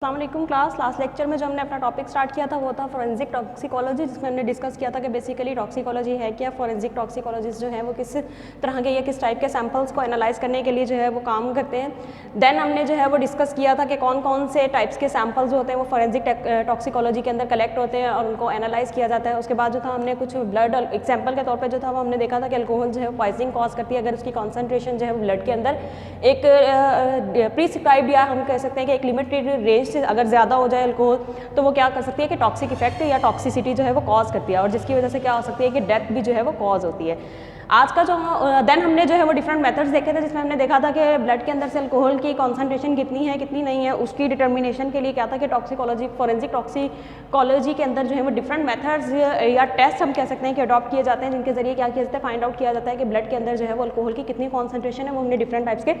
अस्सलामुअलैकुम class last lecture में जो हमने अपना टॉपिक स्टार्ट किया था वो था फॉरेंसिक टॉक्सिकोलॉजी, जिसमें हमने डिस्कस किया था कि बेसिकली टॉक्सिकोलॉजी है क्या। फॉरेंसिक टॉक्सिकोलॉजिस्ट जो है वो किस तरह के या किस टाइप के सैंपल्स को एनालाइज करने के लिए जो है वो काम करते हैं। देन हमने जो है वो डिस्कस किया था कि कौन कौन से टाइप्स के सैंपल्स होते हैं वो फॉरेंसिक टॉक्सिकोलॉजी के अंदर कलेक्ट होते हैं और उनको एनालाइज किया जाता है। उसके बाद जो था हमने कुछ ब्लड एग्जाम्पल के तौर पर जो था वो हमने देखा था कि अल्कोहल जो है पॉइजनिंग कॉज करती है अगर उसकी कॉन्सेंट्रेशन जो है ब्लड के अंदर एक प्रिस्क्राइब्ड या हम कह सकते हैं कि एक लिमिटेड रेंज से अगर ज़्यादा हो जाए अल्कोहल तो वो क्या कर सकती है कि टॉक्सिक इफेक्ट या टॉक्सिसिटी जो है वो कॉज करती है और जिसकी वजह से क्या हो सकती है कि डेथ भी जो है वो कॉज होती है। आज का जो देन हमने जो है वो डिफरेंट मेथड्स देखे थे जिसमें हमने देखा था कि ब्लड के अंदर से अल्कोहल की कॉन्सेंट्रेशन कितनी है कितनी नहीं है उसकी डिटर्मिनेशन के लिए क्या था कि टॉक्सिकोलॉजी फॉरेंसिक टॉक्सिकोलॉजी के अंदर जो है वो डिफरेंट मेथड्स या टेस्ट हम कह सकते हैं कि अडॉप्ट किए जाते हैं जिनके जरिए क्या किया जाता है फाइंड आउट किया जाता है कि ब्लड के अंदर जो है वो अल्कोहल की कितनी कॉन्सेंट्रेशन है। वो हमने डिफरेंट टाइप्स के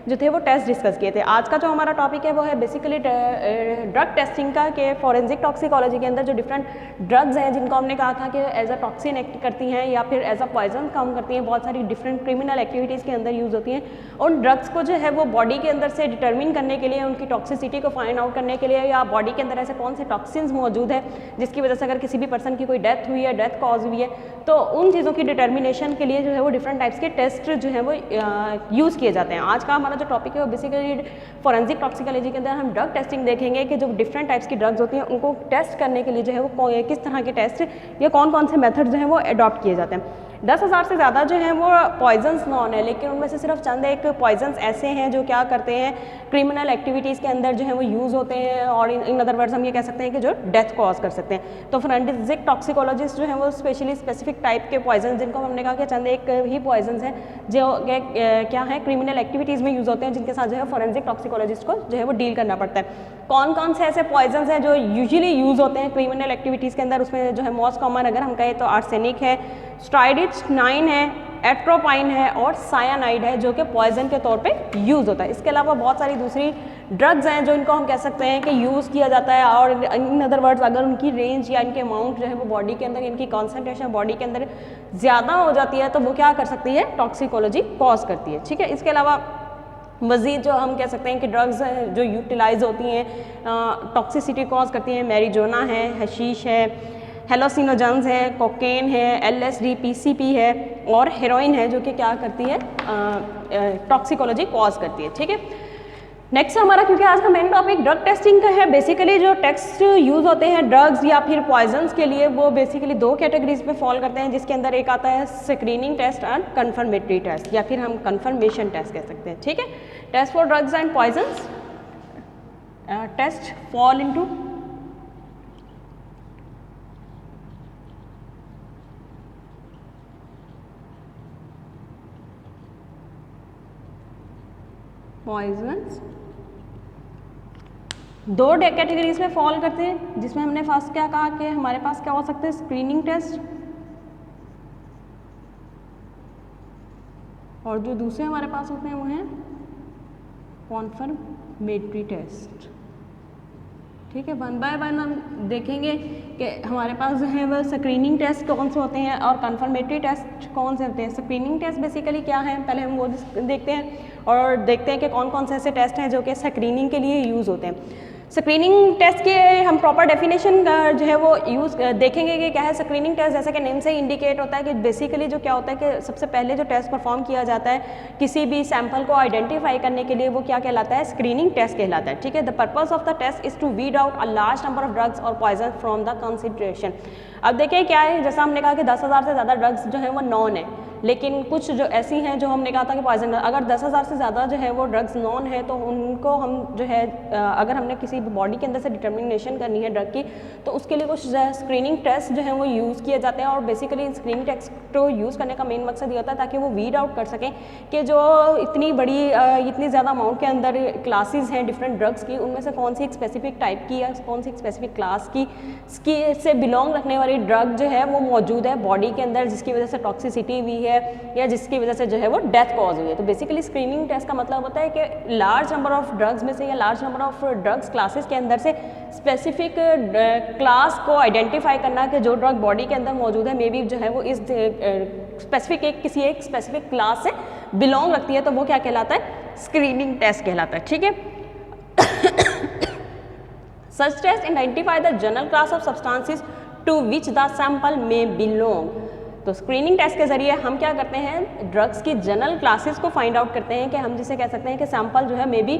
जो थे वो टेस्ट डिस्कस किए थे। आज का जो हमारा टॉपिक है वो है बेसिकली ड्रग टेस्टिंग का कि फॉरेंसिक टॉक्सिकोलॉजी के अंदर जो डिफरेंट ड्रग्स हैं जिनको हमने कहा था कि एज अ टॉक्सिन एक्ट करती हैं या फिर एज अ पॉइजन काम करती हैं, बहुत सारी डिफरेंट क्रिमिनल एक्टिविटीज़ के अंदर यूज़ होती हैं। उन ड्रग्स को जो है वो बॉडी के अंदर से डिटरमिन करने के लिए उनकी टॉक्सिसिटी को फाइंड आउट करने के लिए या बॉडी के अंदर ऐसे कौन से टॉक्सिन्स मौजूद है जिसकी वजह से अगर किसी भी पर्सन की कोई डेथ हुई है डेथ कॉज हुई है तो उन चीज़ों की डिटर्मिनेशन के लिए जो है वो डिफरेंट टाइप्स के टेस्ट जो है वो यूज़ किए जाते हैं। आज का हमारा जो टॉपिक है वो बेसिकली फॉरेंसिक टॉक्सिकोलॉजी के अंदर हम ड्रग टेस्टिंग देखेंगे कि जो डिफरेंट टाइप्स की ड्रग्स होती हैं उनको टेस्ट करने के लिए जो है वो किस तरह के टेस्ट या कौन कौन से मेथड जो है वो अडॉप्ट किए जाते हैं। 10,000 से ज़्यादा जो है वो पॉइजन्स नॉन है, लेकिन उनमें से सिर्फ चंद एक पॉइजन्स ऐसे हैं जो क्या करते हैं क्रिमिनल एक्टिविटीज़ के अंदर जो है वो यूज़ होते हैं और इन अदर वर्ड्स हम ये कह सकते हैं कि जो डेथ कॉज कर सकते हैं। तो फॉरेंसिक टॉक्सिकोलॉजिस्ट जो है वो स्पेशली स्पेसिफिक टाइप के पॉइजन जिनको हमने कहा कि चंद एक ही पॉइजन्स हैं जो क्या है क्रिमिनल एक्टिविटीज़ में यूज़ होते हैं जिनके साथ जो है फॉरेंसिक टॉक्सिकोलॉजिस्ट को जो है वो डील करना पड़ता है। कौन कौन से ऐसे पॉइजन्स हैं जो यूजुअली यूज़ होते हैं क्रिमिनल एक्टिविटीज़ के अंदर, उसमें जो है मोस्ट कॉमन अगर हम कहें तो आर्सेनिक है, स्ट्राइडिच-9 है, एट्रोपाइन है और सायानाइड है जो कि पॉइजन के तौर पे यूज़ होता है। इसके अलावा बहुत सारी दूसरी ड्रग्स हैं जो इनको हम कह सकते हैं कि यूज़ किया जाता है और इन अदर वर्ड्स अगर उनकी रेंज या इनके अमाउंट जो है वो बॉडी के अंदर इनकी कॉन्सेंट्रेशन बॉडी के अंदर ज़्यादा हो जाती है तो वो क्या कर सकती है टॉक्सिकोलॉजी कॉज करती है। ठीक है, इसके अलावा मज़ीद जो हम कह सकते हैं कि ड्रग्स जो यूटिलाइज होती हैं टॉक्सिसिटी कॉज करती हैं, मैरिजुआना है, हशीश है, हेलोसिनोजेंस है, कोकेन है, LSD, PCP है और हेरोइन है जो कि क्या करती है टॉक्सिकोलॉजी कॉज करती है। ठीक है, नेक्स्ट हमारा क्योंकि आज का मेन टॉपिक ड्रग टेस्टिंग का है, बेसिकली जो टेस्ट यूज़ होते हैं ड्रग्स या फिर पॉइजन्स के लिए वो बेसिकली दो कैटेगरीज में फॉल करते हैं जिसके अंदर एक आता है screening test and confirmatory test या फिर हम कन्फर्मेशन टेस्ट कह सकते हैं। ठीक है, test for drugs and poisons test fall into poisons दो कैटेगरीज में फॉल करते हैं जिसमें हमने फर्स्ट क्या कहा कि हमारे पास क्या हो सकते हैं स्क्रीनिंग टेस्ट और जो दूसरे हमारे पास होते हैं वो हैं कन्फर्मेटरी टेस्ट। ठीक है, वन बाय वन हम देखेंगे कि हमारे पास जो है वह स्क्रीनिंग टेस्ट कौन से होते हैं और कन्फर्मेटरी टेस्ट कौन से होते हैं। स्क्रीनिंग टेस्ट बेसिकली क्या है पहले हम वो देखते हैं और देखते हैं कि कौन कौन से ऐसे टेस्ट हैं जो कि स्क्रीनिंग के लिए यूज़ होते हैं। स्क्रीनिंग टेस्ट के हम प्रॉपर डेफिनेशन जो है वो यूज़ देखेंगे कि क्या है स्क्रीनिंग टेस्ट। जैसे कि नेम से इंडिकेट होता है कि बेसिकली जो क्या होता है कि सबसे पहले जो टेस्ट परफॉर्म किया जाता है किसी भी सैंपल को आइडेंटिफाई करने के लिए वो क्या कहलाता है स्क्रीनिंग टेस्ट कहलाता है। ठीक है, the purpose of the test is to weed out a large number of drugs और पॉइजन फ्रॉम द कंसिडरेशन। अब देखिए क्या है, जैसा हमने कहा कि 10,000 से ज़्यादा ड्रग्स जो है वो नॉन है, लेकिन कुछ जो ऐसी हैं जो हमने कहा था कि पॉइजन अगर 10,000 से ज़्यादा जो है वो ड्रग्स नॉन है तो उनको हम जो है अगर हमने किसी बॉडी के अंदर से डिटर्मिनेशन करनी है ड्रग की तो उसके लिए कुछ स्क्रीनिंग टेस्ट जो है वो यूज़ किए जाते हैं और बेसिकली स्क्रीनिंग टेस्ट को यूज़ करने का मेन मकसद ये होता है ताकि वो वीड आउट कर सकें कि जो इतनी बड़ी इतनी ज़्यादा अमाउंट के अंदर क्लासेस हैं डिफरेंट ड्रग्स की उनमें से कौन सी एक स्पेसिफिक टाइप की या कौन सी एक स्पेसिफिक क्लास की से बिलोंग रखने वाली ड्रग जो है वो मौजूद है बॉडी के अंदर जिसकी वजह से टॉक्सिसिटी हुई है या जिसकी वजह से जो है वो डेथ कॉज हुई है। तो बेसिकली स्क्रीनिंग टेस्ट का मतलब होता है कि लार्ज नंबर ऑफ ड्रग्स में से या large number of drugs classes के अंदर से स्पेसिफिक क्लास को आइडेंटिफाई करना कि जो ड्रग बॉडी के अंदर मौजूद है मे बी जो है वो इस स्पेसिफिक किसी एक स्पेसिफिक क्लास से बिलोंग रखती है तो वो क्या कहलाता है स्क्रीनिंग टेस्ट कहलाता है। ठीक है Such tests identify the general class of substances to which the sample may belong. तो स्क्रीनिंग टेस्ट के जरिए हम क्या करते हैं, ड्रग्स की जनरल क्लासेस को फाइंड आउट करते हैं कि हम जिसे कह सकते हैं कि सैंपल जो है मे बी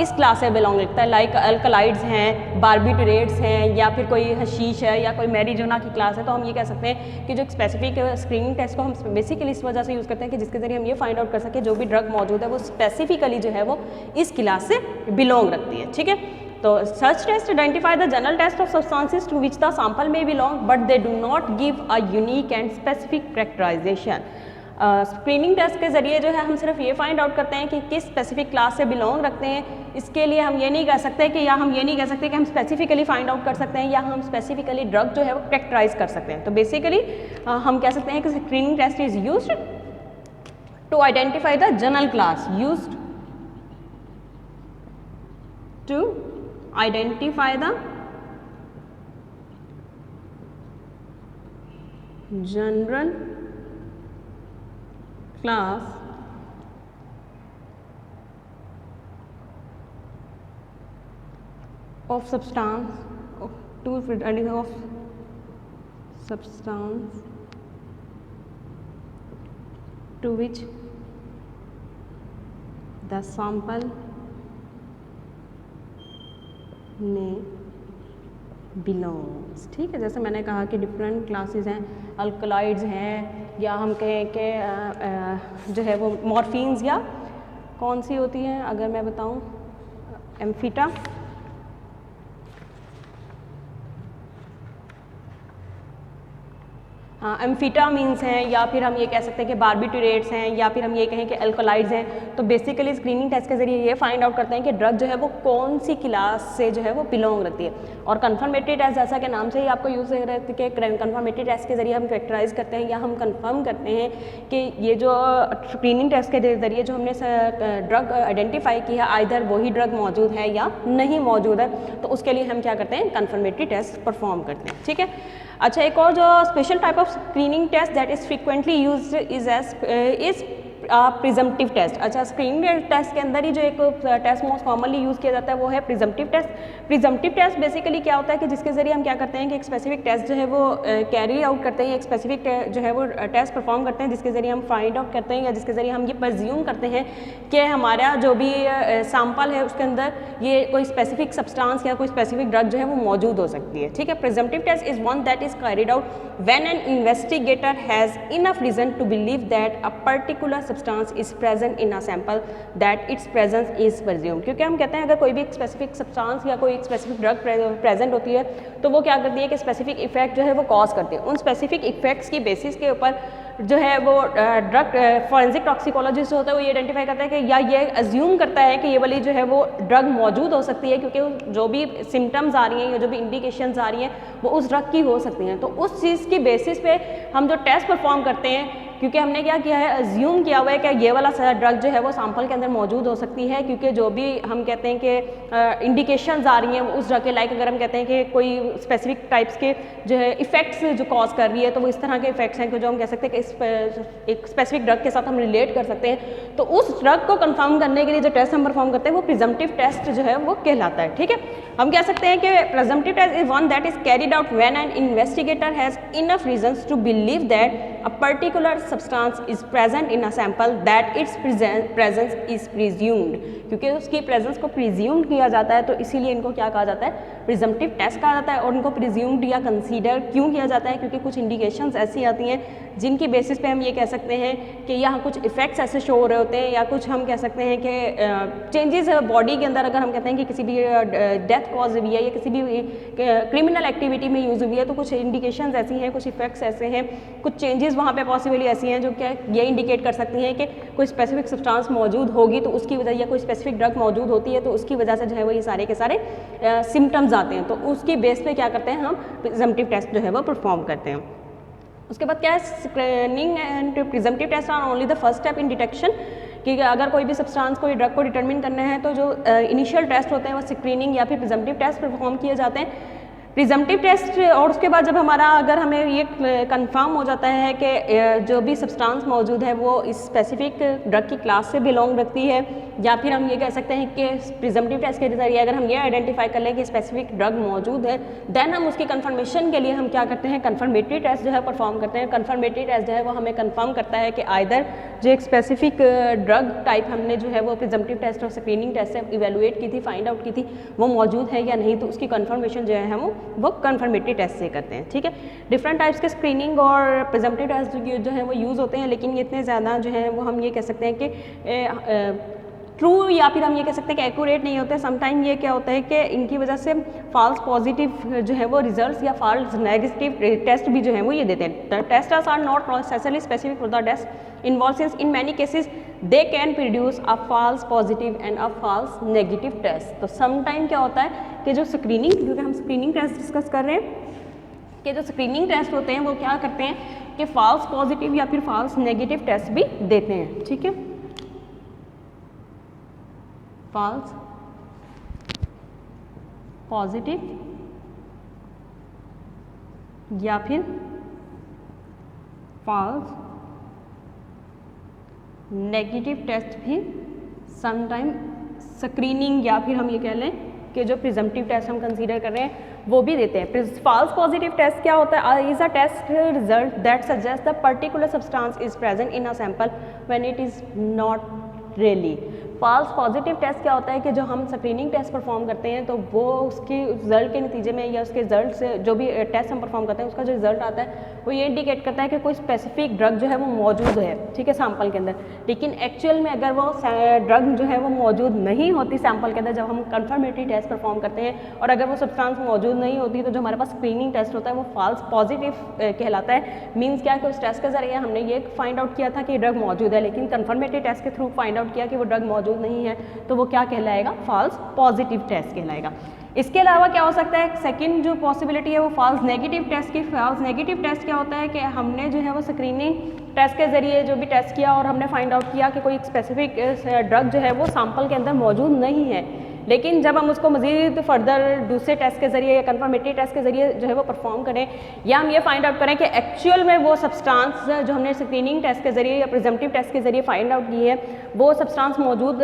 इस क्लास से बिलोंग करता है, लाइक अल्कलाइड्स हैं, बारबिटरेट्स हैं, या फिर कोई हशीश है या कोई मैरिजुना की क्लास है। तो हम ये कह सकते हैं कि जो स्पेसिफिक स्क्रीनिंग टेस्ट को हम बेसिकली इस वजह से यूज़ करते हैं कि जिसके जरिए हम ये फाइंड आउट कर सकें जो भी ड्रग मौजूद है वो स्पेसिफिकली जो है वो इस क्लास से बिलोंग रखती है। ठीक है, तो such tests identify the general test of substances to which the sample may belong, but they do not give a unique and specific characterization. Screening test के जरिए जो है हम सिर्फ ये फाइंड आउट करते हैं कि किस स्पेसिफिक क्लास से बिलोंग रखते हैं। इसके लिए हम ये नहीं कह सकते कि या हम ये नहीं कह सकते कि हम स्पेसिफिकली फाइंड आउट कर सकते हैं या हम स्पेसिफिकली ड्रग जो है वो कैरेक्टराइज कर सकते हैं। तो बेसिकली हम कह सकते हैं कि screening test is used to identify the general class, used to identify the general class of substance of substance to which the sample में बिलोंग्स। ठीक है, जैसे मैंने कहा कि डिफरेंट क्लासेस हैं, अल्कलाइड्स हैं, या हम कहें कि जो है वो मॉर्फिन्स, या कौन सी होती हैं अगर मैं बताऊं, एम्फीटा, एम्फीटामीन्स हैं, या फिर हम ये कह सकते हैं कि बारबिटरेट्स हैं, या फिर हम ये कहें कि अल्कलाइड्स हैं। तो बेसिकली स्क्रीनिंग टेस्ट के जरिए ये फाइंड आउट करते हैं कि ड्रग जो है वो कौन सी क्लास से जो है वो बिलोंग रखती है। और कंफर्मेटरी टेस्ट जैसा कि नाम से ही आपको यूज़ कर रहे थे कि कंफर्मेटरी टेस्ट के जरिए हम कैरेक्टराइज करते हैं या हम कंफर्म करते हैं कि ये जो स्क्रीनिंग टेस्ट के जरिए जो हमने ड्रग आइडेंटिफाई की है आइदर वही ड्रग मौजूद है या नहीं मौजूद है, तो उसके लिए हम क्या करते हैं, कंफर्मेटरी टेस्ट परफॉर्म करते हैं। ठीक है, अच्छा, एक और जो special type of screening test that is frequently used is presumptive test. अच्छा, स्क्रीनिंग टेस्ट के अंदर ही जो एक टेस्ट मोस्ट कॉमनली यूज़ किया जाता है वो है presumptive test. Presumptive test basically क्या होता है कि जिसके जरिए हम क्या करते हैं कि एक स्पेसिफिक टेस्ट जो है वो कैरी आउट करते हैं, एक स्पेसिफिक जो है वो टेस्ट परफॉर्म करते हैं जिसके जरिए हम फाइंड आउट करते हैं या जिसके जरिए हम ये प्रज्यूम करते हैं कि हमारा जो भी सैंपल है उसके अंदर ये कोई स्पेसिफिक सब्सटेंस या कोई स्पेसिफिक ड्रग जो है वो मौजूद हो सकती है। ठीक है, presumptive test is one that is carried out when an investigator has enough reason to believe that a particular substance is present in a sample that its presence is presumed। क्योंकि हम कहते हैं अगर कोई भी एक स्पेसिफिक सब्सटेंस या कोई एक स्पेसिफिक ड्रग प्रेजेंट होती है तो वो क्या करती है कि स्पेसिफिक इफेक्ट जो है वो कॉज करती है। उन स्पेसिफिक इफेक्ट्स की बेसिस के ऊपर जो है वो ड्रग फॉरेंसिक टॉक्सिकोलॉजिस्ट होता है वो ये आइडेंटिफाई करता है कि या ये अज्यूम करता है कि ये वाली जो है वो ड्रग मौजूद हो सकती है क्योंकि जो भी सिम्टम्स आ रही हैं या जो भी इंडिकेशंस आ रही हैं वो उस ड्रग की हो सकती हैं। तो उस चीज़ की बेसिस पे हम जो टेस्ट परफॉर्म करते हैं, क्योंकि हमने क्या किया है, अज्यूम किया हुआ है कि ये वाला ड्रग जो है वो सैंपल के अंदर मौजूद हो सकती है, क्योंकि जो भी हम कहते हैं कि इंडिकेशंस आ रही हैं उस ड्रग के, लाइक अगर हम कहते हैं कि कोई स्पेसिफिक टाइप्स के जो है इफेक्ट्स जो कॉज कर रही है तो वो इस तरह के इफेक्ट्स हैं कि जो हम कह सकते हैं कि एक स्पेसिफिक ड्रग के साथ हम रिलेट कर सकते हैं। तो उस ड्रग को कंफर्म करने के लिए जो टेस्ट हम परफॉर्म करते हैं वो प्रिजम्पटिव टेस्ट जो है वो कहलाता है। ठीक है, हम कह सकते हैं कि presumptive test is one that is carried out when an investigator has enough reasons to believe that a particular substance is present in a sample that its presence is presumed. क्योंकि उसकी प्रेजेंस को presumed किया जाता है तो इसीलिए इनको क्या कहा जाता है, प्रिजम्पटिव टेस्ट कहा जाता है। और इनको प्रिज्यूम्ड या कंसीडर क्यों किया जाता है, क्योंकि कुछ इंडिकेशंस ऐसी आती हैं जिनकी बेसिस पे हम ये कह सकते हैं कि यहाँ कुछ इफेक्ट्स ऐसे शो हो रहे होते हैं या कुछ हम कह सकते हैं कि चेंजेस बॉडी के अंदर, अगर हम कहते हैं कि किसी भी डेथ कॉज हुई है या किसी भी क्रिमिनल एक्टिविटी में यूज़ हुई है तो कुछ इंडिकेशंस ऐसी हैं, कुछ इफेक्ट्स ऐसे हैं, कुछ चेंजेस वहाँ पे पॉसिबली ऐसी हैं जो क्या ये इंडिकेट कर सकती हैं कि कोई स्पेसिफिक सब्सटेंस मौजूद होगी तो उसकी वजह, या कोई स्पेसिफिक ड्रग मौजूद होती है तो उसकी वजह से जो है वो ये सारे के सारे सिम्टम्स आते हैं। तो उसकी बेस पे क्या करते हैं, हम प्रिजम्पटिव टेस्ट जो है वो परफॉर्म करते हैं। उसके बाद क्या है, screening and presumptive test are only the first step in detection. कि अगर कोई भी सब्सटेंस कोई ड्रग को डिटरमिन करना है तो जो इनिशियल टेस्ट होते हैं वो स्क्रीनिंग या फिर प्रिजम्पटिव टेस्ट परफॉर्म किए जाते हैं। प्रिजम्पटिव टेस्ट, और उसके बाद जब हमारा अगर हमें ये कंफर्म हो जाता है कि जो भी सब्सटेंस मौजूद है वो इस स्पेसिफिक ड्रग की क्लास से बिलोंग रखती है, या फिर हम ये कह सकते हैं कि प्रिजम्पटिव टेस्ट के जरिए अगर हम ये आइडेंटिफाई कर लें कि स्पेसिफिक ड्रग मौजूद है, देन हम उसकी कंफर्मेशन के लिए हम क्या करते हैं, कंफर्मेटरी टेस्ट जो है परफॉर्म करते हैं। कंफर्मेटरी टेस्ट जो है वो हमें कंफर्म करता है कि आइदर जो एक स्पेसिफिक ड्रग टाइप हमने जो है वो प्रिजम्पटिव टेस्ट और स्क्रीनिंग टेस्ट से इवेलुएट की थी, फाइंड आउट की थी, वो मौजूद है या नहीं, तो उसकी कंफर्मेशन जो है वो कंफर्मेटरी टेस्ट से करते हैं। ठीक है, डिफरेंट टाइप्स के स्क्रीनिंग और प्रिजम्पटिव टेस्ट जो है वो यूज़ होते हैं, लेकिन ये इतने ज़्यादा जो है वो हम ये कह सकते हैं कि ट्रू या फिर हम ये कह सकते हैं कि एक्यूरेट नहीं होते। समटाइम ये क्या होता है कि इनकी वजह से फॉल्स पॉजिटिव जो है वो रिजल्ट्स या फॉल्स नेगेटिव टेस्ट भी जो है वो ये देते हैं। Test are not necessarily specific for the test involves in many cases they can produce a false positive and a false negative test. तो समटाइम क्या होता है कि जो स्क्रीनिंग, क्योंकि हम स्क्रीनिंग टेस्ट डिस्कस कर रहे हैं, कि जो स्क्रीनिंग टेस्ट होते हैं वो क्या करते हैं कि फॉल्स पॉजिटिव या फिर फॉल्स नेगेटिव टेस्ट भी देते हैं। ठीक है, फॉल्स पॉजिटिव या फिर फॉल्स नेगेटिव टेस्ट भी समटाइम स्क्रीनिंग या फिर हम ये कह लें कि जो प्रिजम्पटिव टेस्ट हम कंसीडर कर रहे हैं वो भी देते हैं। फॉल्स पॉजिटिव टेस्ट क्या होता है? Is a test result that suggest the particular substance is present in a sample when it is not really. False positive test क्या होता है कि जो हम स्क्रीनिंग टेस्ट परफॉर्म करते हैं तो वो उसके रिजल्ट के नतीजे में या उसके रिजल्ट से जो भी टेस्ट हम परफॉर्म करते हैं उसका जो रिजल्ट आता है वो ये इंडिकेट करता है कि कोई स्पेसिफिक ड्रग जो है वो मौजूद है, ठीक है, सैंपल के अंदर। लेकिन एक्चुअल में अगर वो ड्रग जो है वो मौजूद नहीं होती सैंपल के अंदर जब हम कंफर्मेटरी टेस्ट परफॉर्म करते हैं, और अगर वो सब्सटेंस मौजूद नहीं होती तो जो हमारे पास स्क्रीनिंग टेस्ट होता है वो फॉल्स पॉजिटिव कहलाता है। मीन्स क्या कि उस टेस्ट के जरिए हमने ये फाइंड आउट किया था कि ड्रग मौजूद है, लेकिन कंफर्मेटरी टेस्ट के थ्रू फाइंड आउट किया कि वो ड्रग मौजूद नहीं है, तो वो क्या कहलाएगा? फॉल्स पॉजिटिव टेस्ट कहलाएगा। इसके अलावा क्या हो सकता है? सेकंड जो पॉसिबिलिटी है वो फॉल्स नेगेटिव टेस्ट की। फॉल्स नेगेटिव टेस्ट क्या होता है कि हमने जो है वो स्क्रीनिंग टेस्ट के जरिए जो भी टेस्ट किया और हमने फाइंड आउट किया कि कोई स्पेसिफिक ड्रग जो है वो सैंपल के अंदर मौजूद नहीं है, लेकिन जब हम उसको मजीद फर्दर दूसरे टेस्ट के जरिए या कंफर्मेटरी टेस्ट के जरिए जो है वो परफॉर्म करें, या हम ये फाइंड आउट करें कि एक्चुअल में वो सब्सटेंस जो हमने स्क्रीनिंग टेस्ट के जरिए या प्रिजम्पटिव टेस्ट के जरिए फाइंड आउट की है वो सब्सटेंस मौजूद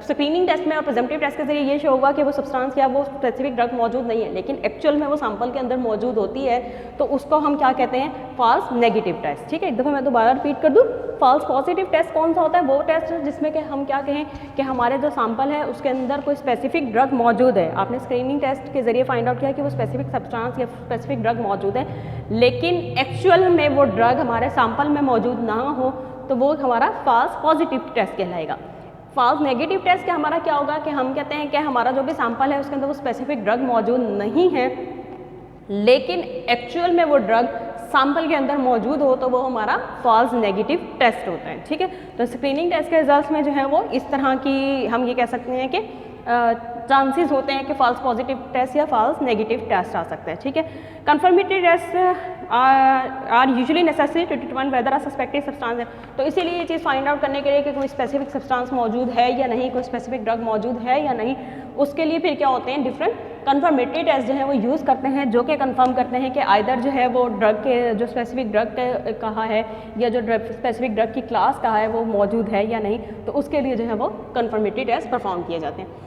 स्क्रीनिंग टेस्ट में और प्रिजम्पटिव टेस्ट के जरिए ये शो होगा कि वो सब्सटेंस या वो स्पेसिफिक ड्रग मौजूद नहीं है, लेकिन एक्चुअल में वो सैंपल के अंदर मौजूद होती है, तो उसको हम क्या कहते हैं? False negative test. ठीक है, एक दफ़ा मैं दोबारा रिपीट कर दूँ। फॉल्स पॉजिटिव टेस्ट कौन सा होता है? वो टेस्ट जिसमें कि हम क्या कहें कि हमारे जो सैंपल है उसके अंदर कोई स्पेसिफिक ड्रग मौजूद है, आपने स्क्रीनिंग टेस्ट के जरिए फाइंड आउट किया कि वो स्पेसिफिक सब्सटेंस या स्पेसिफिक ड्रग मौजूद है, लेकिन एक्चुअल में वो ड्रग हमारे सैंपल में मौजूद ना हो, तो वो हमारा फॉल्स पॉजिटिव टेस्ट कहलाएगा। फॉल्स नेगेटिव टेस्ट का हमारा क्या होगा कि हम कहते हैं कि हमारा जो भी सैंपल है उसके अंदर वो स्पेसिफिक ड्रग मौजूद नहीं है, लेकिन एक्चुअल में वो ड्रग सैंपल के अंदर मौजूद हो, तो वो हमारा फॉल्स नेगेटिव टेस्ट होता है। ठीक है, तो स्क्रीनिंग टेस्ट के रिजल्ट्स में जो है वो इस तरह की हम ये कह सकते हैं कि चांसेस होते हैं कि फॉल्स पॉजिटिव टेस्ट या फॉल्स नेगेटिव टेस्ट आ सकते हैं। ठीक है, confirmatory test are usually necessary to determine whether a suspected substance है, तो इसीलिए ये चीज़ फाइंड आउट करने के लिए कि कोई स्पेसिफिक सब्सटेंस मौजूद है या नहीं, कोई स्पेसिफिक ड्रग मौजूद है या नहीं, उसके लिए फिर क्या होते हैं? डिफरेंट कंफर्मेटरी टेस्ट जो है वो यूज़ करते हैं, जो कि कंफर्म करते हैं कि आइदर जो है वो ड्रग के जो स्पेसिफिक ड्रग कहा है या जो स्पेसिफिक ड्रग की क्लास कहा है वो मौजूद है या नहीं, तो उसके लिए जो है वो कंफर्मेटरी टेस्ट परफॉर्म किए जाते हैं।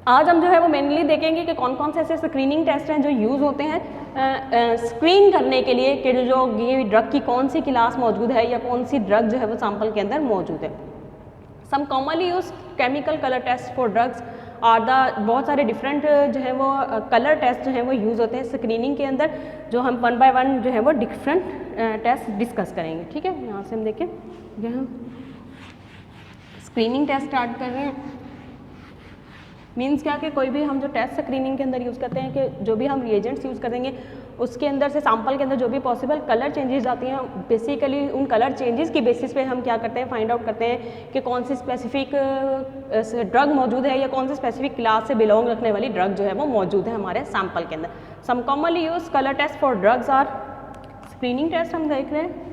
आज हम जो है वो मेनली देखेंगे कि कौन कौन से ऐसे स्क्रीनिंग टेस्ट हैं जो यूज़ होते हैं स्क्रीन करने के लिए कि जो ये ड्रग की कौन सी क्लास मौजूद है या कौन सी ड्रग जो है वो सैंपल के अंदर मौजूद है। Some commonly use chemical colour test for drugs are the, बहुत सारे डिफरेंट जो है वो कलर टेस्ट जो है वो यूज़ होते हैं स्क्रीनिंग के अंदर, जो हम वन बाय वन जो है वो डिफरेंट टेस्ट डिस्कस करेंगे। ठीक है, यहाँ से हम देखें, ये हम स्क्रीनिंग टेस्ट स्टार्ट कर रहे हैं। मीन्स क्या कि कोई भी हम जो टेस्ट स्क्रीनिंग के अंदर यूज़ करते हैं कि जो भी हम रिएजेंट्स यूज़ करेंगे उसके अंदर से सैंपल के अंदर जो भी पॉसिबल कलर चेंजेस आती हैं, बेसिकली उन कलर चेंजेस की बेसिस पे हम क्या करते हैं? फाइंड आउट करते हैं कि कौन सी स्पेसिफिक ड्रग मौजूद है या कौन सी स्पेसिफिक क्लास से बिलोंग रखने वाली ड्रग जो है वो मौजूद है हमारे सैंपल के अंदर। Some commonly use colour test for drugs are screening test हम देख रहे हैं।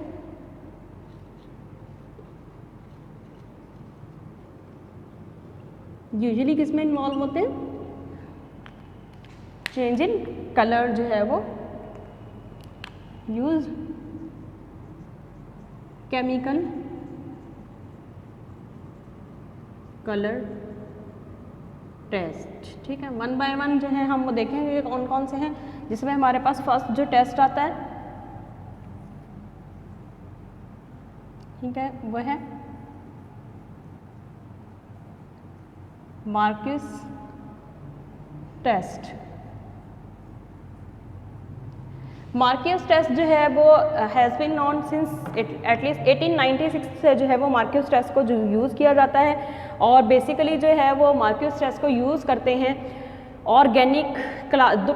यूजुअली किस में इन्वॉल्व होते हैं? चेंज इन कलर जो है वो यूज केमिकल कलर टेस्ट। ठीक है, वन बाय वन जो है हम वो देखेंगे कौन कौन से हैं, जिसमें हमारे पास फर्स्ट जो टेस्ट आता है, ठीक है, वो है मार्क्यूस टेस्ट। मार्क्यूस टेस्ट जो है वो has been known since at least 1896 से जो है वो मार्क्यूस टेस्ट को जो यूज़ किया जाता है, और बेसिकली जो है वो मार्क्यूस टेस्ट को यूज़ करते हैं organic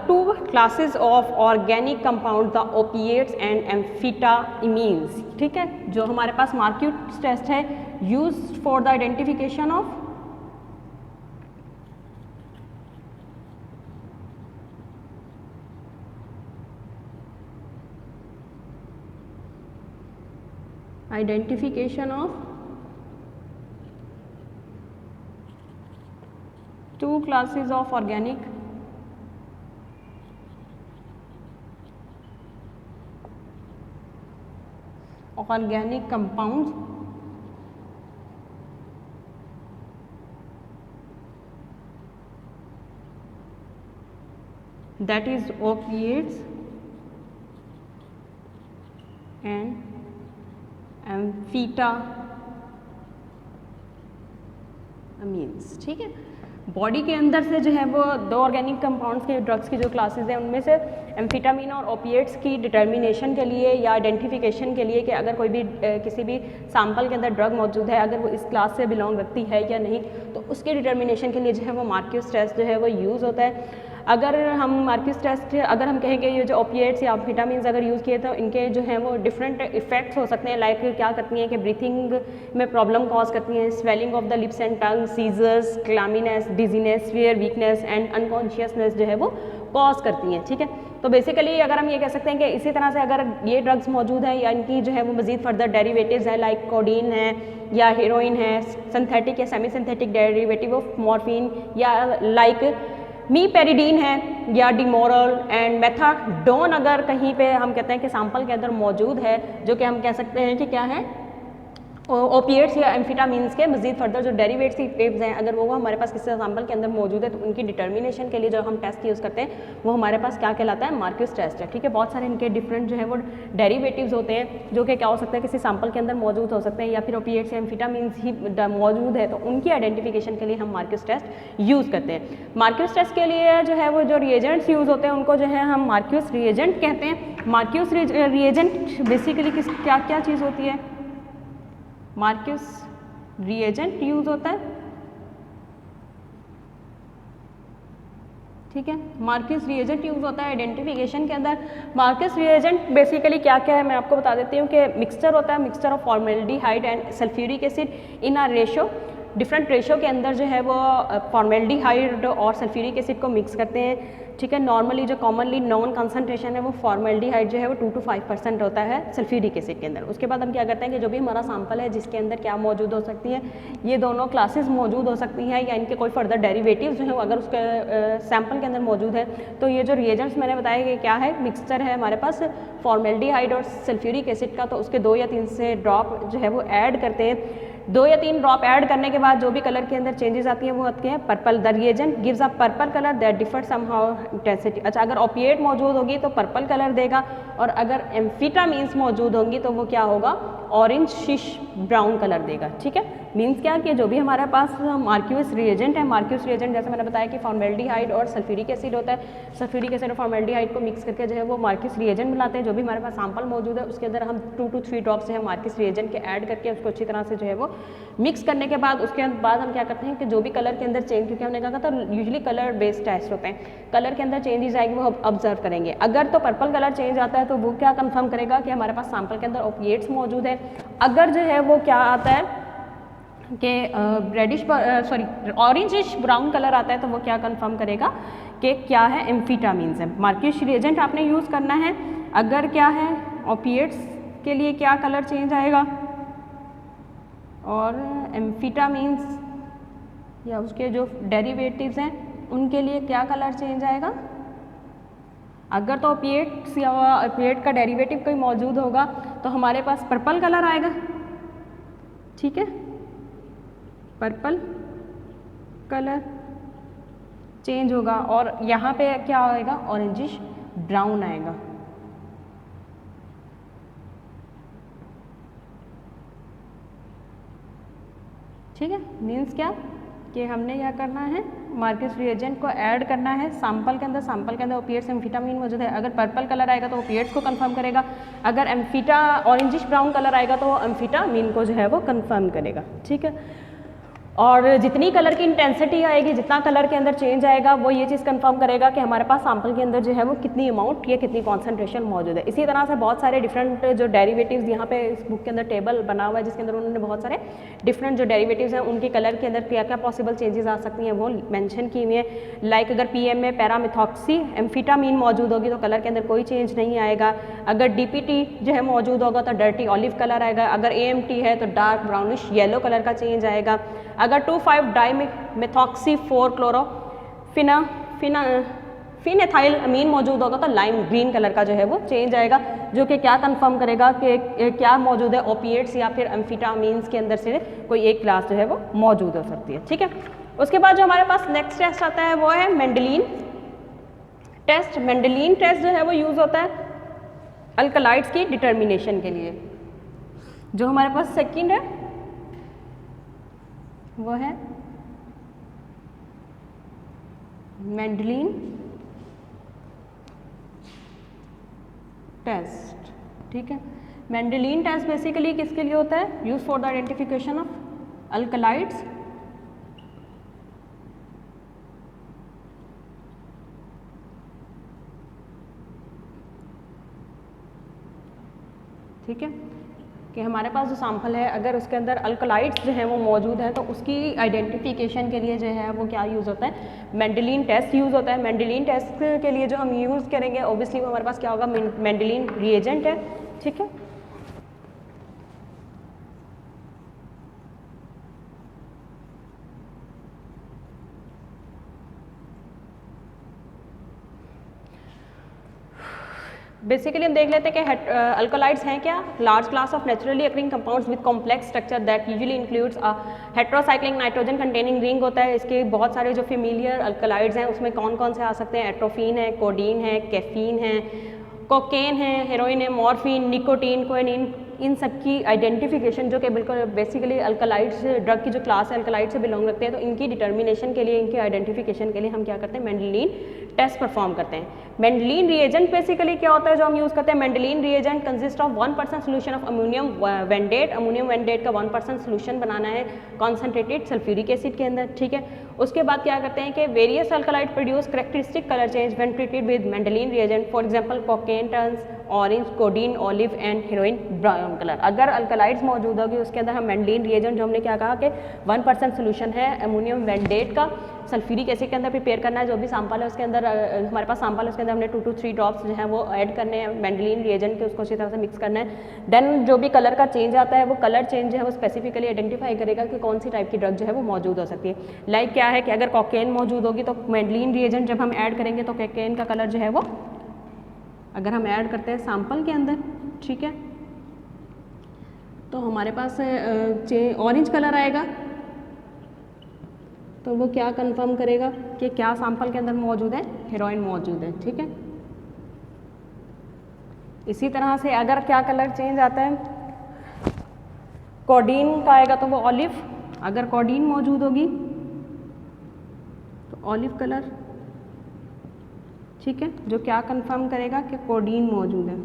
two classes of organic compound, the opiates and amphetamines. ठीक है, जो हमारे पास मार्क्यूस टेस्ट है used for the identification of two classes of organic compounds, that is opiates and amphetamines. ठीक है, बॉडी के अंदर से जो है वो दो ऑर्गेनिक कंपाउंड्स के ड्रग्स की जो क्लासेस हैं उनमें से एम्फेटामिन और ओपिएट्स की डिटर्मिनेशन के लिए या आइडेंटिफिकेशन के लिए कि अगर कोई भी किसी भी सैंपल के अंदर ड्रग मौजूद है, अगर वो इस क्लास से बिलोंग रखती है या नहीं, तो उसके डिटर्मिनेशन के लिए जो है वो मार्क्यूस टेस्ट जो है वो यूज़ होता है। अगर हम मार्क्यूस टेस्ट अगर हम कहेंगे ये जो ओपिएट्स या एम्फेटामिन्स अगर यूज़ किए तो इनके जो हैं वो डिफरेंट इफेक्ट्स हो सकते हैं, लाइक क्या करती हैं कि ब्रीथिंग में प्रॉब्लम कॉज करती हैं, swelling of the lips and tongue, seizures, clamminess, dizziness, fear, weakness and unconsciousness जो है वो कॉज करती हैं। ठीक है, तो बेसिकली अगर हम ये कह सकते हैं कि इसी तरह से अगर ये ड्रग्स मौजूद हैं या इनकी जो है वो मज़ीद फर्दर डेरिवेटिव्स हैं, लाइक कोडीन है या हेरोइन है, सिंथेटिक या semi synthetic derivative of morphine, या लाइक मीपेरिडीन है या डिमोरल एंड मेथाडोन अगर कहीं पे हम कहते हैं कि सैंपल के अंदर मौजूद है, जो कि हम कह सकते हैं कि क्या है ओपिएट्स या एम्फेटामिन्स के मजीद फर्दर जो डेरिवेटिव्स हैं, अगर वो हमारे पास किसी सैंपल के अंदर मौजूद है तो उनकी डिटर्मिनेशन के लिए जो हम टेस्ट यूज़ करते हैं वो हमारे पास क्या कहलाता है, मार्क्यूस टेस्ट है। ठीक है, बहुत सारे इनके डिफरेंट जो है वो डेरिवेटिव्स होते हैं जो कि क्या हो सकता है किसी सैंपल के अंदर मौजूद हो सकते हैं, या फिर ओपिएट्स या एम्फेटामिन्स ही मौजूद है तो उनकी आइडेंटिफिकेशन के लिए हम मार्क्यूस टेस्ट यूज़ करते हैं। मार्क्यूस टेस्ट के लिए जो है वो जो रिएजेंट्स यूज़ होते हैं उनको जो है हम मार्क्यूस रिएजेंट कहते हैं। मार्क्यूस रिएजेंट बेसिकली क्या क्या चीज़ होती है, मार्क्यूस रिएजेंट यूज होता है। ठीक है, मार्क्यूस रिएजेंट यूज होता है आइडेंटिफिकेशन के अंदर। मार्क्यूस रिएजेंट बेसिकली क्या क्या है मैं आपको बता देती हूँ कि मिक्सचर होता है, mixture of formaldehyde and sulphuric acid in a ratio, different ratio के अंदर जो है वो फॉर्मेल्डिहाइड और सल्फ्यूरिक एसिड को मिक्स करते हैं। ठीक है, नॉर्मली जो कॉमनली नॉन कंसंट्रेशन है वो फॉर्मेल्डिहाइड जो है वो 2 to 5% होता है सल्फ्यूरिक एसिड के अंदर। उसके बाद हम क्या करते हैं कि जो भी हमारा सैंपल है जिसके अंदर क्या मौजूद हो सकती है, ये दोनों क्लासेस मौजूद हो सकती हैं या इनके कोई फर्दर डेरिवेटिव्स जो है अगर उसके सैंपल के अंदर मौजूद है, तो ये जो रिएजेंट्स मैंने बताया कि क्या है, मिक्सचर है हमारे पास फॉर्मेल्डिहाइड और सल्फ्यूरिक एसिड का, तो उसके 2 या 3 से ड्रॉप जो है वो ऐड करते हैं। 2 या 3 ड्रॉप ऐड करने के बाद जो भी कलर के अंदर चेंजेस आती हैं वो आती हैं purple. The reagent gives a purple colour that differ somehow intensity. अच्छा, अगर ओपिएट मौजूद होगी तो पर्पल कलर देगा, और अगर एम्फेटामिन्स मौजूद होंगी तो वो क्या होगा, ऑरेंज शिश ब्राउन कलर देगा। ठीक है, मीन्स क्या कि जो भी हमारे पास मार्क्यूस रिएजेंट है, मार्क्यूस रिएजेंट जैसे मैंने बताया कि फॉर्मेल्डिहाइड और सल्फ्यूरिक एसिड होता है, सल्फ्यूरिक एसिड और फॉर्मेल्डिहाइड को मिक्स करके जो है वो मार्क्यूस रिएजेंट बनाते हैं। जो भी हमारे पास सैंपल मौजूद है उसके अंदर हम 2 to 3 ड्रॉप से हम मार्क्यूस रिएजेंट के ऐड करके उसको अच्छी तरह से जो है वो मिक्स करने के बाद उसके बाद हम क्या करते हैं कि जो भी कलर के अंदर चेंज, क्योंकि हमने कहा था यूजुअली कलर बेस्ड टेस्ट होते हैं, कलर के अंदर चेंजेस आएगी वो ऑब्जर्व करेंगे। अगर तो पर्पल कलर चेंज आता है तो वो क्या कंफर्म करेगा कि हमारे पास सैंपल के अंदर ओपिएट्स मौजूद है। अगर जो है वो क्या आता है कि रेडिश ऑरेंजिश ब्राउन कलर आता है तो वो क्या कंफर्म करेगा कि क्या है, एम्फेटामिन्स है। मार्क्यूस रिएजेंट आपने यूज़ करना है। अगर क्या है ओपिएट्स के लिए क्या कलर चेंज आएगा, और एम्फेटामिन्स या उसके जो डेरिवेटिव्स हैं उनके लिए क्या कलर चेंज आएगा, अगर तो ओपिएट्स या ओपिएट का डेरिवेटिव कोई मौजूद होगा तो हमारे पास पर्पल कलर आएगा, ठीक है, पर्पल कलर चेंज होगा और यहाँ पे क्या आएगा, ऑरेंजिश ब्राउन आएगा। ठीक है, मीन्स क्या कि हमने क्या करना है, मार्कस रिएजेंट को ऐड करना है सैंपल के अंदर ओपिएट्स एम्फीटामीन मौजूद है। अगर पर्पल कलर आएगा तो ओपिएट्स को कंफर्म करेगा, अगर एम्फीटा ऑरेंजिश ब्राउन कलर आएगा तो एम्फीटामीन को जो है वो कंफर्म करेगा। ठीक है, और जितनी कलर की इंटेंसिटी आएगी, जितना कलर के अंदर चेंज आएगा, वो ये चीज़ कंफर्म करेगा कि हमारे पास सैंपल के अंदर जो है वो कितनी अमाउंट या कितनी कॉन्सेंट्रेशन मौजूद है। इसी तरह से बहुत सारे डिफरेंट जो डेरिवेटिव्स यहाँ पे इस बुक के अंदर टेबल बना हुआ है, जिसके अंदर उन्होंने बहुत सारे डिफरेंट जो डेरिवेटिव्स हैं उनके कलर के अंदर क्या क्या पॉसिबल चेंजेस आ सकती हैं वो मेंशन की हुई है। लाइक अगर पीएम में पैरामिथॉक्सी एम्फीटामीन मौजूद होगी तो कलर के अंदर कोई चेंज नहीं आएगा। अगर डीपीटी जो है मौजूद होगा तो डर्टी ऑलिव कलर आएगा। अगर एएमटी है तो डार्क ब्राउनिश येलो कलर का चेंज आएगा। अगर 2,5-डाइमेथॉक्सी 4-क्लोरोफिनेथाइल अमीन मौजूद होगा तो लाइम ग्रीन कलर का जो है वो चेंज आएगा, जो कि क्या कंफर्म करेगा कि क्या मौजूद है, ओपिएट्स या फिर एम्फीटामीन्स के अंदर से कोई एक क्लास जो है वो मौजूद हो सकती है। ठीक है, उसके बाद जो हमारे पास नेक्स्ट टेस्ट आता है वो है मेंडेलिन टेस्ट। मेंडेलिन टेस्ट जो है वो यूज़ होता है अल्कलाइड्स की डिटर्मिनेशन के लिए। जो हमारे पास सेकंड है वो है मेंडेलिन टेस्ट। ठीक है, मेंडेलिन टेस्ट बेसिकली किसके लिए होता है, use for the identification of alkaloids ठीक है, कि हमारे पास जो सैंपल है अगर उसके अंदर अल्कलाइड्स जो हैं वो मौजूद हैं तो उसकी आइडेंटिफिकेशन के लिए जो है वो क्या यूज़ होता है, मेंडेलिन टेस्ट यूज़ होता है। मेंडेलिन टेस्ट के लिए जो हम यूज़ करेंगे ऑब्वियसली वो हमारे पास क्या होगा, मेंडेलिन रिएजेंट है। ठीक है, बेसिकली हम देख लेते हैं कि अल्कलाइड्स हैं क्या, large class of naturally occurring compounds with complex structure that usually includes a heterocyclic nitrogen containing ring होता है। इसके बहुत सारे जो फेमिलियर अल्कलाइड्स हैं उसमें कौन कौन से आ सकते हैं, एट्रोफिन है, कोडीन है, कैफीन है, कोकेन है, हेरोइन है, मॉर्फिन, निकोटीन, कोएनिन, इन सब की आइडेंटिफिकेशन जो कि बिल्कुल बेसिकली अल्कलाइड्स ड्रग की जो क्लास है अल्कलाइड से बिलोंग रखते हैं, तो इनकी डिटर्मिनेशन के लिए, इनकी आइडेंटिफिकेशन के लिए हम क्या करते हैं, मेंडेलिन टेस्ट परफॉर्म करते हैं। मेंडेलिन रिएजेंट बेसिकली क्या होता है जो हम यूज़ करते हैं, Mandelin reagent consist of 1% solution of ammonium vanadate. Ammonium vanadate का 1% सोल्यूशन बनाना है कॉन्सेंट्रेटेड सल्फ्यूरिक एसिड के अंदर। ठीक है, उसके बाद क्या करते हैं कि various alkaloid produce characteristic colour change when treated with Mendelian reagent. For example cocaine turns orange, codeine olive and heroin brown colour. अगर अल्कलाइड्स मौजूद होगी उसके अंदर हम मेंडेलिन रिएजेंट जो हमने क्या कहा कि 1% सोल्यूशन है अमोनियम वेंडेट का सल्फ्यूरिक एसिड के अंदर प्रिपेयर करना है। जो भी सैंपल है उसके अंदर हमारे पास सैंपल है उसके अंदर हमने 2 to 3 ड्रॉप्स जो है वो ऐड करने हैं मेंडेलिन रिएजेंट के, उसको अच्छी तरह से मिक्स करना है। देन जो भी कलर का चेंज आता है वो कलर चेंज जो है वो स्पेसिफिकली आइडेंटिफाई करेगा कि कौन सी टाइप की ड्रग जो है वो मौजूद हो सकती है। लाइक क्या है कि अगर कोकेन मौजूद होगी तो मेंडेलिन रिएजेंट जब हम ऐड करेंगे तो कोकेन का कलर जो है वो अगर हम ऐड करते हैं सैंपल के अंदर, ठीक है, तो हमारे पास ऑरेंज कलर आएगा, तो वो क्या कंफर्म करेगा कि क्या सैंपल के अंदर मौजूद है, हेरोइन मौजूद है। ठीक है, इसी तरह से अगर क्या कलर चेंज आता है, कोडीन का आएगा तो वो ऑलिव, अगर कोडीन मौजूद होगी तो ऑलिव कलर। ठीक है, जो क्या कंफर्म करेगा कि कोडीन मौजूद है।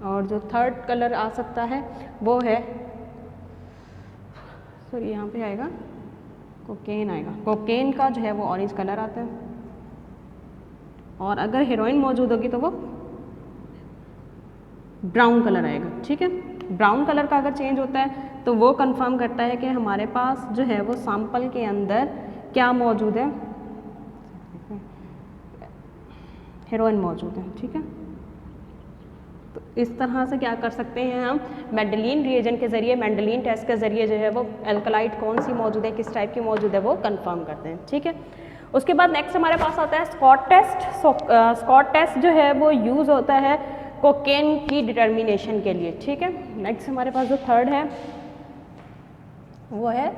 और जो थर्ड कलर आ सकता है वो है, सॉरी यहाँ पे आएगा कोकेन आएगा, कोकेन का जो है वो ऑरेंज कलर आता है। और अगर हेरोइन मौजूद होगी तो वो ब्राउन कलर आएगा। ठीक है, ब्राउन कलर का अगर चेंज होता है तो वो कंफर्म करता है कि हमारे पास जो है वो सैंपल के अंदर क्या मौजूद है, हेरोइन मौजूद है। ठीक है, तो इस तरह से क्या कर सकते हैं हम मेंडेलिन रिएजेंट के जरिए, मेंडेलिन टेस्ट के जरिए जो है वो अल्कलाइड कौन सी मौजूद है, किस टाइप की मौजूद है वो कंफर्म करते हैं। ठीक है, उसके बाद नेक्स्ट हमारे पास आता है स्कॉट टेस्ट। स्कॉट टेस्ट जो है वो यूज़ होता है कोकेन की डिटर्मिनेशन के लिए, ठीक है। नेक्स्ट हमारे पास जो थर्ड है वो है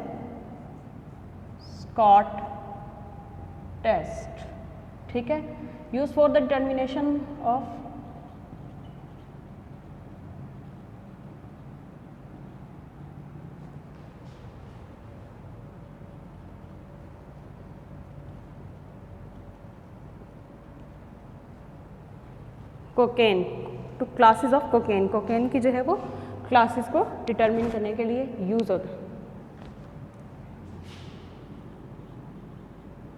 स्कॉट टेस्ट, ठीक है, use for the determination of cocaine, two classes of cocaine, cocaine की जो है वो क्लासेस को डिटरमिन करने के लिए यूज होता है,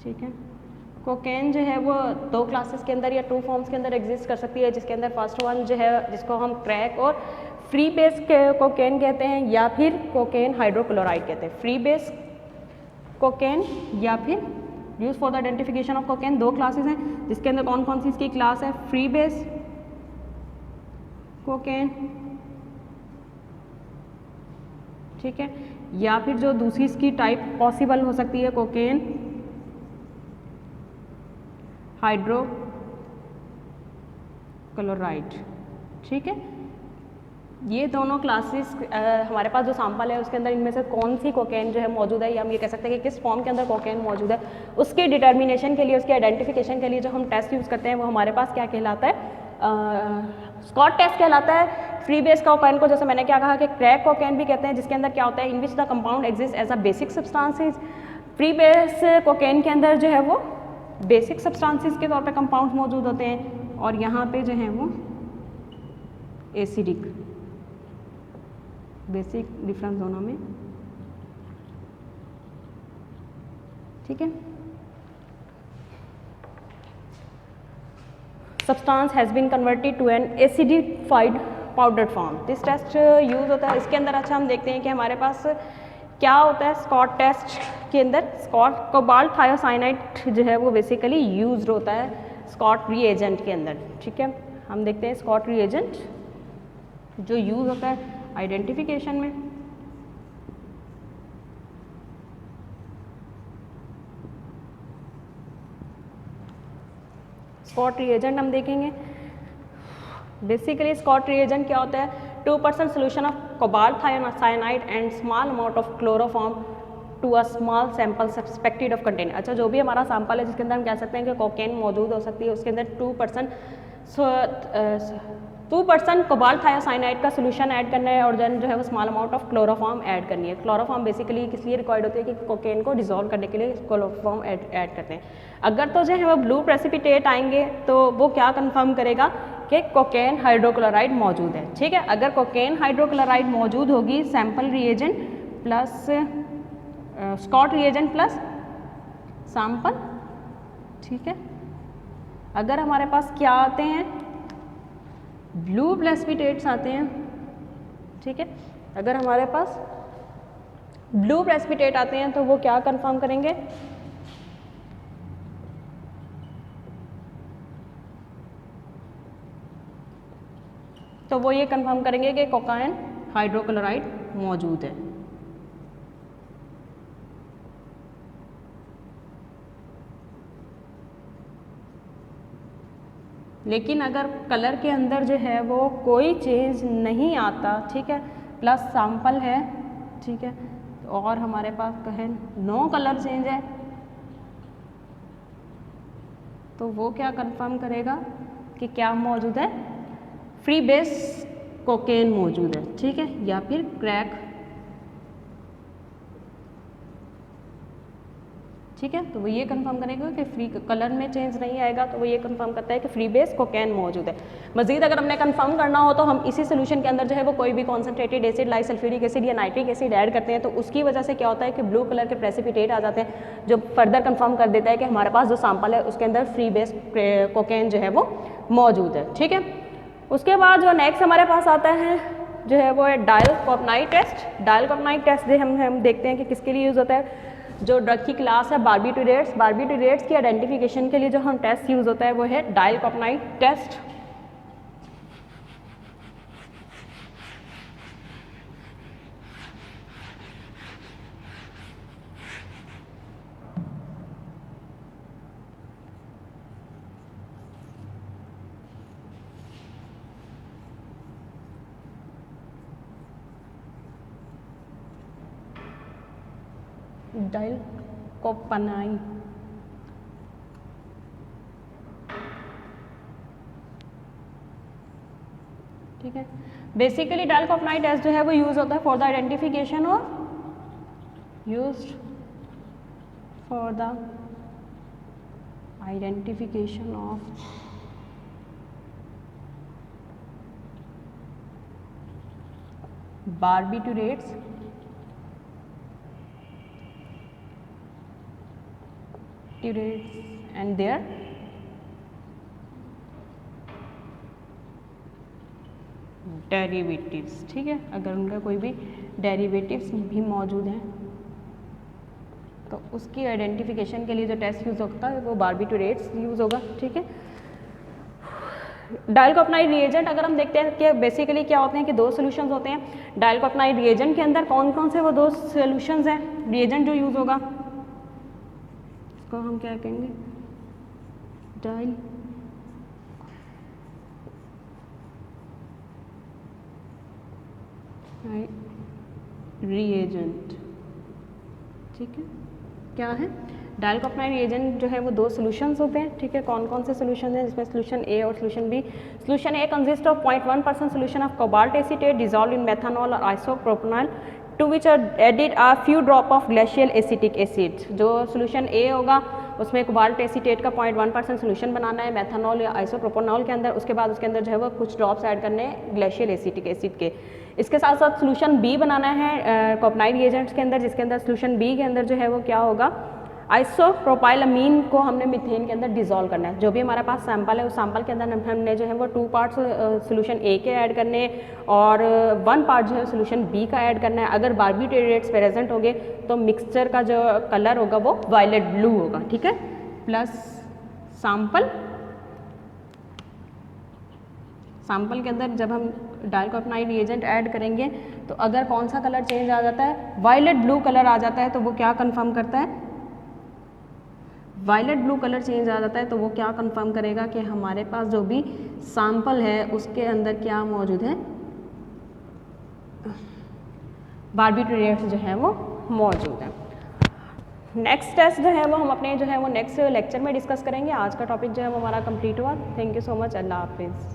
ठीक है। कोकेन जो है वो दो क्लासेस के अंदर या टू फॉर्म्स के अंदर एग्जिस्ट कर सकती है, जिसके अंदर फर्स्ट वन जो है जिसको हम क्रैक और फ्री बेस कोकेन कहते हैं या फिर कोकेन हाइड्रोक्लोराइड कहते हैं। फ्री बेस कोकेन या फिर use for the identification of cocaine, दो क्लासेस हैं जिसके अंदर कौन कौन सी इसकी क्लास है, फ्री बेस कोकेन, ठीक है, या फिर जो दूसरी इसकी टाइप पॉसिबल हो सकती है कोकेन हाइड्रोक्लोराइड, ठीक है। ये दोनों क्लासेस हमारे पास जो सैंपल है उसके अंदर इनमें से कौन सी कोकेन जो है मौजूद है, या हम ये कह सकते हैं कि किस फॉर्म के अंदर कोकेन मौजूद है, उसके डिटर्मिनेशन के लिए, उसके आइडेंटिफिकेशन के लिए जो हम टेस्ट यूज़ करते हैं वो हमारे पास क्या कहलाता है, स्कॉट टेस्ट कहलाता है। फ्री बेस कोकेन को जैसे मैंने क्या कहा कि क्रैक कोकेन भी कहते हैं, जिसके अंदर क्या होता है, in which the compound exist as a basic substances. Free base cocaine के अंदर जो है वो बेसिक सब्सटेंसेस के तौर पे कंपाउंड मौजूद होते हैं और यहाँ पे जो है वो एसिडिक, बेसिक डिफरेंस दोनों में, ठीक है। Substance has been converted to an acidified powder form, this test use होता है। इसके अंदर अच्छा हम देखते हैं कि हमारे पास क्या होता है स्कॉट टेस्ट के अंदर, स्कॉट कोबाल्ट थायोसाइनाइड जो है वो बेसिकली यूज्ड होता है स्कॉट रीएजेंट के अंदर, ठीक है। हम देखते हैं स्कॉट रीएजेंट जो यूज होता है आइडेंटिफिकेशन में, स्कॉट रीएजेंट हम देखेंगे। बेसिकली स्कॉट रीएजेंट क्या होता है, 2% solution of cobalt thiocyanide and small amount of chloroform to a small sample suspected of contain. अच्छा, जो भी हमारा सैंपल है जिसके अंदर हम कह सकते हैं कि कोकेन मौजूद हो सकती है, उसके अंदर 2% कोबाल्ट थायोसाइनाइड का सोल्यूशन ऐड करना है और देन जो है वो small amount of chloroform add करनी है। क्लोरोफॉर्म बेसिकली किस लिए रिक्वायर्ड होती है कि कोकेन को डिसॉल्व करने के लिए क्लोरोफॉर्म ऐड करते हैं। अगर तो जो है वो ब्लू प्रेसिपिटेट आएंगे तो वो क्या कंफर्म करेगा कि कोकेन हाइड्रोक्लोराइड मौजूद है, ठीक है। अगर कोकेन हाइड्रोक्लोराइड मौजूद होगी sample reagent plus Scott reagent plus sample, ठीक है। अगर हमारे पास क्या आते हैं, ब्लू प्रेसिपिटेट्स आते हैं, ठीक है। अगर हमारे पास ब्लू प्रेसिपिटेट आते हैं तो वो क्या कंफर्म करेंगे, तो वो ये कंफर्म करेंगे कि कोकेन हाइड्रोक्लोराइड मौजूद है। लेकिन अगर कलर के अंदर जो है वो कोई चेंज नहीं आता, ठीक है, प्लस सैंपल है, ठीक है, और हमारे पास कहें नो कलर चेंज है, तो वो क्या कंफर्म करेगा कि क्या मौजूद है, फ्री बेस कोकेन मौजूद है, ठीक है, या फिर क्रैक, ठीक है। तो वो ये कंफर्म करेगा कि फ्री कलर में चेंज नहीं आएगा, तो वो ये कंफर्म करता है कि फ्री बेस कोकेन मौजूद है। मजीद अगर हमने कंफर्म करना हो तो हम इसी सोल्यूशन के अंदर जो है वो कोई भी concentrated acid like sulphuric acid या नाइट्रिक एसिड ऐड करते हैं, तो उसकी वजह से क्या होता है कि ब्लू कलर के प्रेसिपिटेट आ जाते हैं, जो फर्दर कंफर्म कर देता है कि हमारे पास जो सैंपल है उसके अंदर फ्री बेस कोकेन जो है वो मौजूद है, ठीक है। उसके बाद जो नेक्स्ट हमारे पास आता है जो है वो है डायल कॉपनाइट टेस्ट। डायल कॉपनाइट टेस्ट जो हम देखते हैं कि किसके लिए यूज़ होता है, जो ड्रग की क्लास है बारबिटूरेट्स, बारबिटूरेट्स की आइडेंटिफिकेशन के लिए जो हम टेस्ट यूज़ होता है वो है डायल कॉपनाइट टेस्ट। डाइल कोपनाई। ठीक है, बेसिकली डाइल कोपनाई टेस्ट जो है वो यूज होता है for the identification of used for the identification of barbiturates and their derivatives. ठीक है, अगर उनका कोई भी डेरिवेटिव्स भी मौजूद हैं तो उसकी आइडेंटिफिकेशन के लिए जो टेस्ट यूज़ होता है वो बार्बिटूरेट्स यूज़ होगा। ठीक है, डायल कोपनाई रिएजेंट अगर हम देखते हैं कि बेसिकली क्या होते हैं कि दो सॉल्यूशंस होते हैं। डायल कोपनाई रिएजेंट के अंदर कौन कौन से वो दो सॉल्यूशंस हैं, रिएजेंट जो यूज़ होगा इसको हम क्या कहेंगे, डायल रिएजेंट। ठीक है, क्या है, डायल कोपनाई रिएजेंट जो है वो दो सॉल्यूशंस होते हैं। ठीक है, कौन कौन से सॉल्यूशन हैं, जिसमें सॉल्यूशन ए और solution B. Solution A consist of 0.1% solution of cobalt acetate dissolved in methanol और isopropanol to which are added a few drop of glacial acetic acid. जो सॉल्यूशन ए होगा उसमें कोबाल्ट एसीटेट का 0.1% solution बनाना है methanol या isopropanol के अंदर, उसके बाद उसके अंदर जो है वो कुछ ड्रॉप्स ऐड करने हैं ग्लेशियल एसिटिक एसिड के। इसके साथ साथ सॉल्यूशन बी बनाना है कोपनाई रिएजेंट्स के अंदर, जिसके अंदर सॉल्यूशन बी के अंदर जो है वो क्या होगा, आइसोप्रोपाइलअमीन को हमने मीथेन के अंदर डिसॉल्व करना है। जो भी हमारे पास सैंपल है उस सैंपल के अंदर हमने जो है वो 2 पार्ट्स सॉल्यूशन ए के ऐड करने हैं और 1 पार्ट जो है सॉल्यूशन बी का ऐड करना है। अगर बार्बिटूरेट्स प्रेजेंट होंगे तो मिक्सचर का जो कलर होगा वो वायलेट ब्लू होगा। ठीक है, प्लस सैंपल के अंदर जब हम डायल कोपनाई रिएजेंट ऐड करेंगे तो अगर कौन सा कलर चेंज आ जाता है, वायलेट ब्लू कलर आ जाता है, तो वो क्या कंफर्म करता है, वायलेट ब्लू कलर चेंज आ जाता है तो वो क्या कंफर्म करेगा कि हमारे पास जो भी सैंपल है उसके अंदर क्या मौजूद है, बार्बिटूरेट्स जो है वो मौजूद है। नेक्स्ट टेस्ट जो है वो हम अपने जो है वो नेक्स्ट लेक्चर में डिस्कस करेंगे। आज का टॉपिक जो है वो हमारा कंप्लीट हुआ। थैंक यू सो मच, अल्लाह हाफिज़।